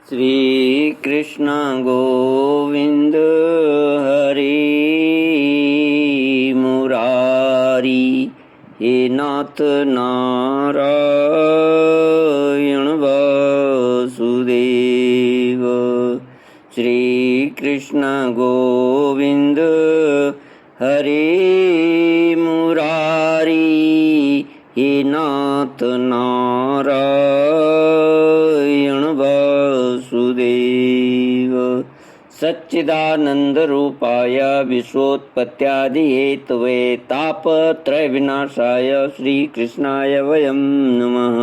श्री कृष्ण गोविंद हरि मुरारी, हे नाथ नारायण वासुदेव। श्री कृष्ण गोविंद हरि मुरारी, हे नाथ नारायण वासुदेव। सच्चिदानंद रूपाय विश्वोत्पत्त्यादि Hathaway तापत्रय विनाशाय श्री कृष्णाय वयं नमः।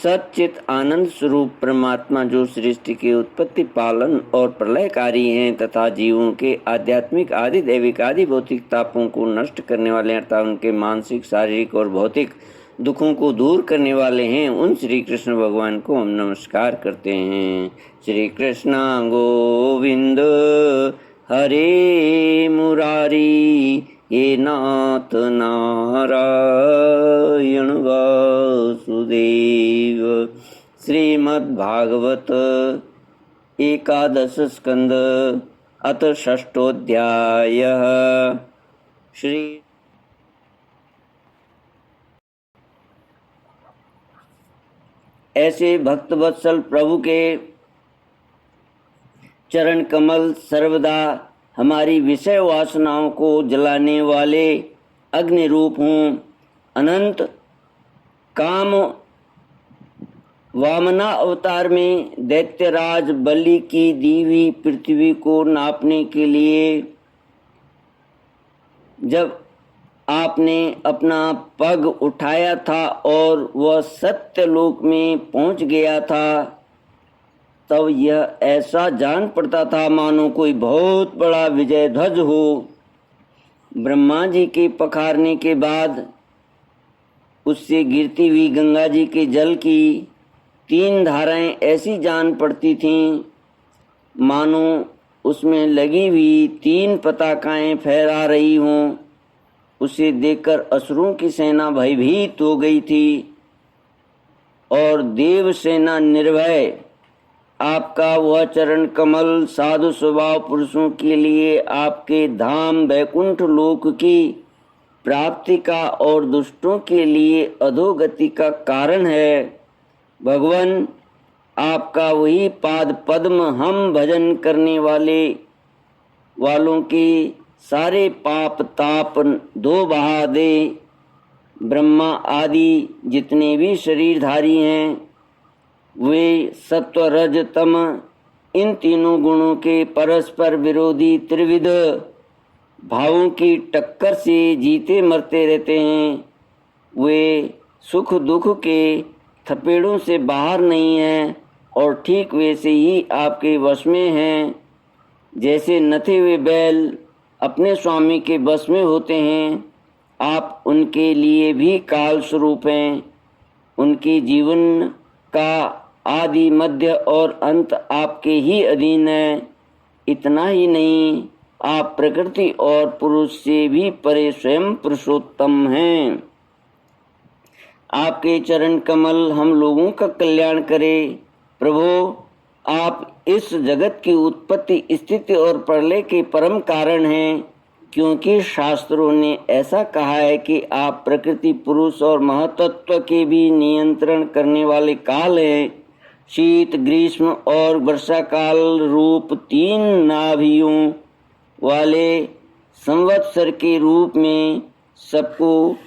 सच्चित आनंद स्वरूप परमात्मा जो सृष्टि के उत्पत्ति, पालन और प्रलयकारी हैं तथा जीवों के आध्यात्मिक आदि दैविक आदि भौतिक तापों को नष्ट करने वाले अर्थात उनके मानसिक, शारीरिक और भौतिक दुखों को दूर करने वाले हैं, उन श्री कृष्ण भगवान को हम नमस्कार करते हैं। श्री कृष्ण गोविंद हरे मुरारी, हे नाथ नारायण वासुदेव। श्रीमद्भागवत एकादश स्कंद अथ षष्ठोऽध्याय। श्री ऐसे भक्तवत्सल प्रभु के चरण कमल सर्वदा हमारी विषय वासनाओं को जलाने वाले अग्नि रूप हों। अनंत काम वामना अवतार में दैत्यराज बलि की दी हुई पृथ्वी को नापने के लिए जब आपने अपना पग उठाया था और वह सत्यलोक में पहुंच गया था, तब यह ऐसा जान पड़ता था मानो कोई बहुत बड़ा विजय ध्वज हो। ब्रह्मा जी के पखारने के बाद उससे गिरती हुई गंगा जी के जल की 3 धाराएं ऐसी जान पड़ती थीं मानो उसमें लगी हुई 3 पताकाएं फहरा रही हों। उसे देखकर असुरों की सेना भयभीत हो गई थी और देव सेना निर्भय। आपका वह चरण कमल साधु स्वभाव पुरुषों के लिए आपके धाम वैकुंठ लोक की प्राप्ति का और दुष्टों के लिए अधोगति का कारण है। भगवान, आपका वही पाद पद्म हम भजन करने वालों के सारे पाप ताप धो बहा दे। ब्रह्मा आदि जितने भी शरीरधारी हैं वे सत्व रज तम इन तीनों गुणों के परस्पर विरोधी त्रिविध भावों की टक्कर से जीते मरते रहते हैं। वे सुख दुख के थपेड़ों से बाहर नहीं हैं और ठीक वैसे ही आपके वश में हैं। जैसे नथे हुए बैल अपने स्वामी के वश में होते हैं, आप उनके लिए भी काल स्वरूप हैं। उनके जीवन का आदि मध्य और अंत आपके ही अधीन है। इतना ही नहीं, आप प्रकृति और पुरुष से भी परे स्वयं पुरुषोत्तम हैं। आपके चरण कमल हम लोगों का कल्याण करे। प्रभु, आप इस जगत की उत्पत्ति, स्थिति और प्रलय के परम कारण हैं, क्योंकि शास्त्रों ने ऐसा कहा है कि आप प्रकृति, पुरुष और महतत्व के भी नियंत्रण करने वाले काल हैं। शीत, ग्रीष्म और वर्षा काल रूप 3 नाभियों वाले संवत्सर के रूप में सबको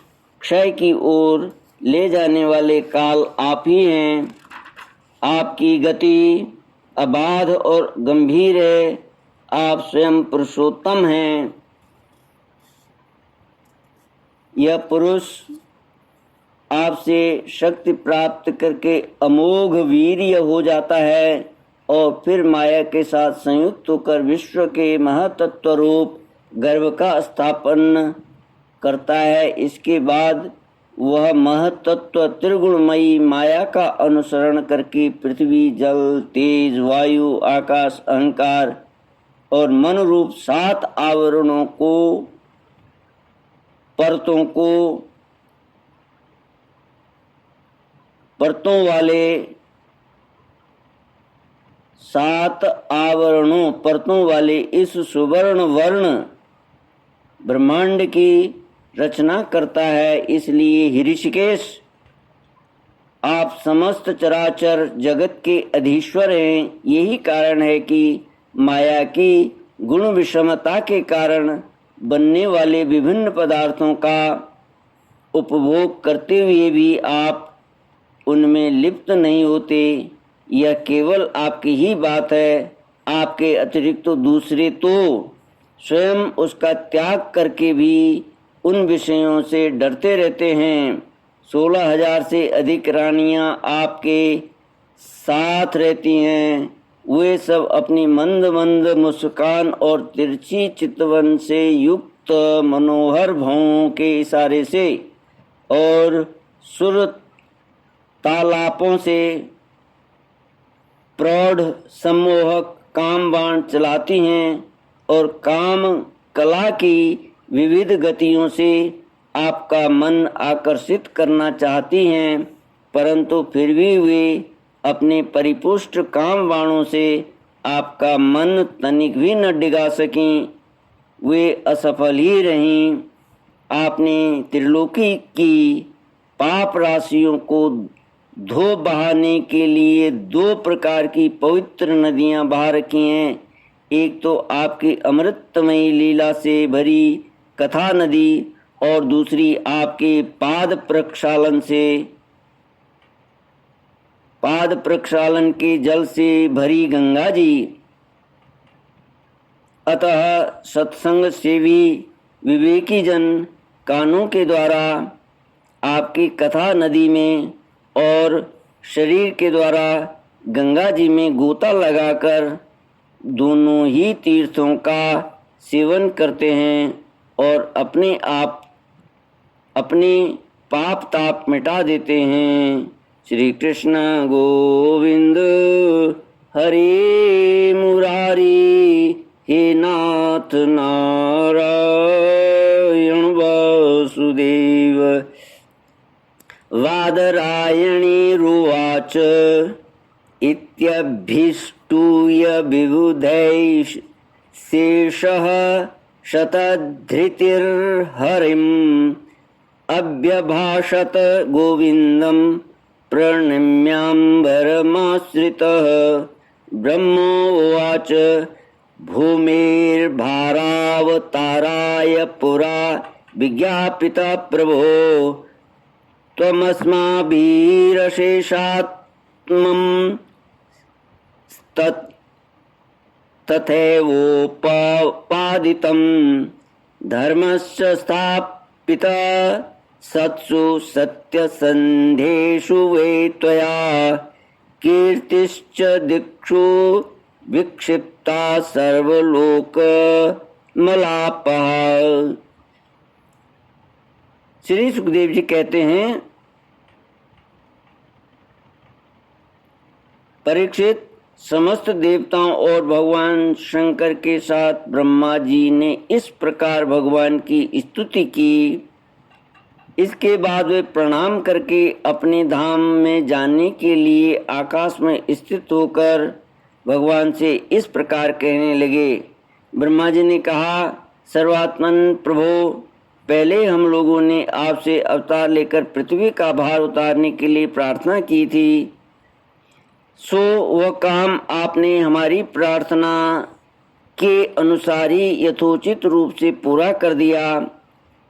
क्षय की ओर ले जाने वाले काल आप ही हैं। आपकी गति अबाध और गंभीर है। आप स्वयं पुरुषोत्तम हैं। यह पुरुष आपसे शक्ति प्राप्त करके अमोघ वीर्य हो जाता है और फिर माया के साथ संयुक्त होकर विश्व के महतत्व रूप गर्भ का स्थापन करता है। इसके बाद वह महतत्व त्रिगुणमयी माया का अनुसरण करके पृथ्वी, जल, तेज, वायु, आकाश, अहंकार और मन रूप 7 आवरणों को, परतों वाले 7 आवरणों परतों वाले इस सुवर्ण वर्ण ब्रह्मांड की रचना करता है। इसलिए ऋषिकेश, आप समस्त चराचर जगत के अधीश्वर हैं। यही कारण है कि माया की गुण विषमता के कारण बनने वाले विभिन्न पदार्थों का उपभोग करते हुए भी आप उनमें लिप्त नहीं होते। यह केवल आपकी ही बात है। आपके अतिरिक्त तो दूसरे तो स्वयं उसका त्याग करके भी उन विषयों से डरते रहते हैं। 16,000 से अधिक रानियां आपके साथ रहती हैं। वे सब अपनी मंद मंद मुस्कान और तिरछी चितवन से युक्त मनोहर भावों के इशारे से और सुर तालापों से प्रौढ़ सम्मोहक काम बाण चलाती हैं और काम कला की विविध गतियों से आपका मन आकर्षित करना चाहती हैं, परंतु फिर भी वे अपने परिपुष्ट काम बाणों से आपका मन तनिक भी न डिगा सकें। वे असफल ही रहीं। आपने त्रिलोकी की पाप राशियों को धो बहाने के लिए 2 प्रकार की पवित्र नदियां बहा रखी हैं। एक तो आपकी अमृतमयी लीला से भरी कथा नदी और दूसरी आपके पाद प्रक्षालन के जल से भरी गंगा जी। अतः सत्संग सेवी विवेकी जन कानों के द्वारा आपकी कथा नदी में और शरीर के द्वारा गंगा जी में गोता लगाकर दोनों ही तीर्थों का सेवन करते हैं और अपने पाप ताप मिटा देते हैं। श्री कृष्ण गोविंद हरे मुरारी, हे नाथ नारायण वासुदेव। वादरायणीरुवाच इत्यभीष्टूय विबुधैः शेषः शतधृतिर्हरिम् अभ्यभाषत गोविन्दं प्रणम्याम्बरमाश्रितः। ब्रह्मोवाच भूमिर्भारावताराय पुरा विज्ञापिता प्रभो त्वमस्माभिरशेषात्मं तथैवोपादितं धर्मस्य स्थापिता सत्सु सत्यसन्धेषु वे त्वया कीर्तिश्च दिक्षु विक्षिप्ता सर्वलोकमलापः। श्री सुखदेव जी कहते हैं, परीक्षित, समस्त देवताओं और भगवान शंकर के साथ ब्रह्मा जी ने इस प्रकार भगवान की स्तुति की। इसके बाद वे प्रणाम करके अपने धाम में जाने के लिए आकाश में स्थित होकर भगवान से इस प्रकार कहने लगे। ब्रह्मा जी ने कहा, सर्वात्मन प्रभो, पहले हम लोगों ने आपसे अवतार लेकर पृथ्वी का भार उतारने के लिए प्रार्थना की थी। सो वह काम आपने हमारी प्रार्थना के अनुसार ही यथोचित रूप से पूरा कर दिया।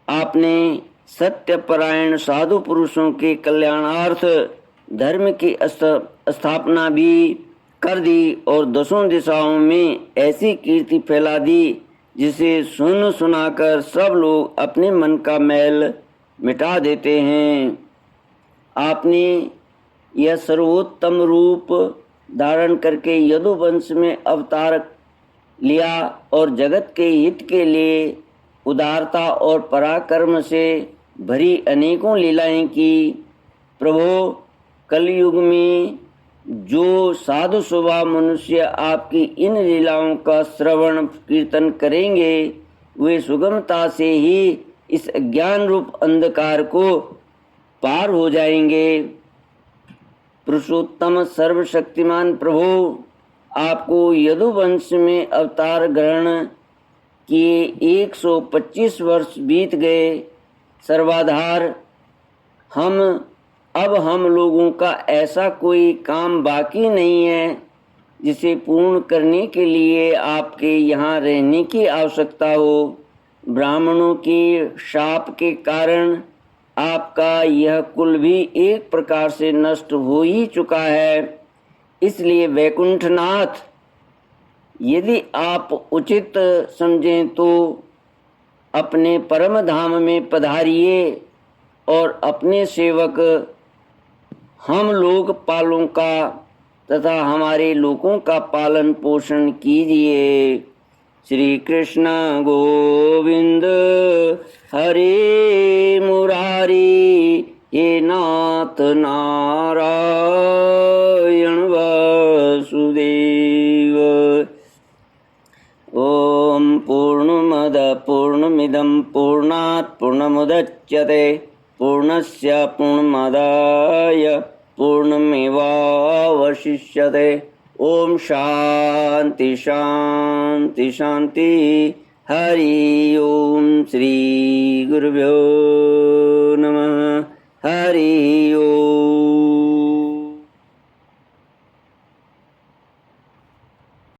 आपने सत्यपरायण साधु पुरुषों के कल्याणार्थ धर्म की स्थापना भी कर दी और 10 दिशाओं में ऐसी कीर्ति फैला दी जिसे सुनाकर सब लोग अपने मन का मैल मिटा देते हैं। आपने यह सर्वोत्तम रूप धारण करके यदुवंश में अवतार लिया और जगत के हित के लिए उदारता और पराक्रम से भरी अनेकों लीलाएं की। प्रभो, कलयुग में जो साधु स्वभाव मनुष्य आपकी इन लीलाओं का श्रवण कीर्तन करेंगे, वे सुगमता से ही इस अज्ञान रूप अंधकार को पार हो जाएंगे। पुरुषोत्तम सर्वशक्तिमान प्रभु, आपको यदुवंश में अवतार ग्रहण किए 125 वर्ष बीत गए। सर्वाधार, अब हम लोगों का ऐसा कोई काम बाकी नहीं है जिसे पूर्ण करने के लिए आपके यहाँ रहने की आवश्यकता हो। ब्राह्मणों के शाप के कारण आपका यह कुल भी एक प्रकार से नष्ट हो ही चुका है। इसलिए वैकुंठनाथ, यदि आप उचित समझें तो अपने परम धाम में पधारिए और अपने सेवक हम लोकपालों का तथा हमारे लोगों का पालन पोषण कीजिए। श्री कृष्ण गोविंद हरे मुरारी, हे नाथ नारायण वासुदेव। ओम पूर्णमद पूर्णमिदं पूर्णात् पूर्णमुदच्यते पूर्णस्य पूर्णमादाय पूर्णमेवावशिष्यते। ओम शांति शांति शांति। हरि ओम। श्री गुरुभ्यो नमः। हरि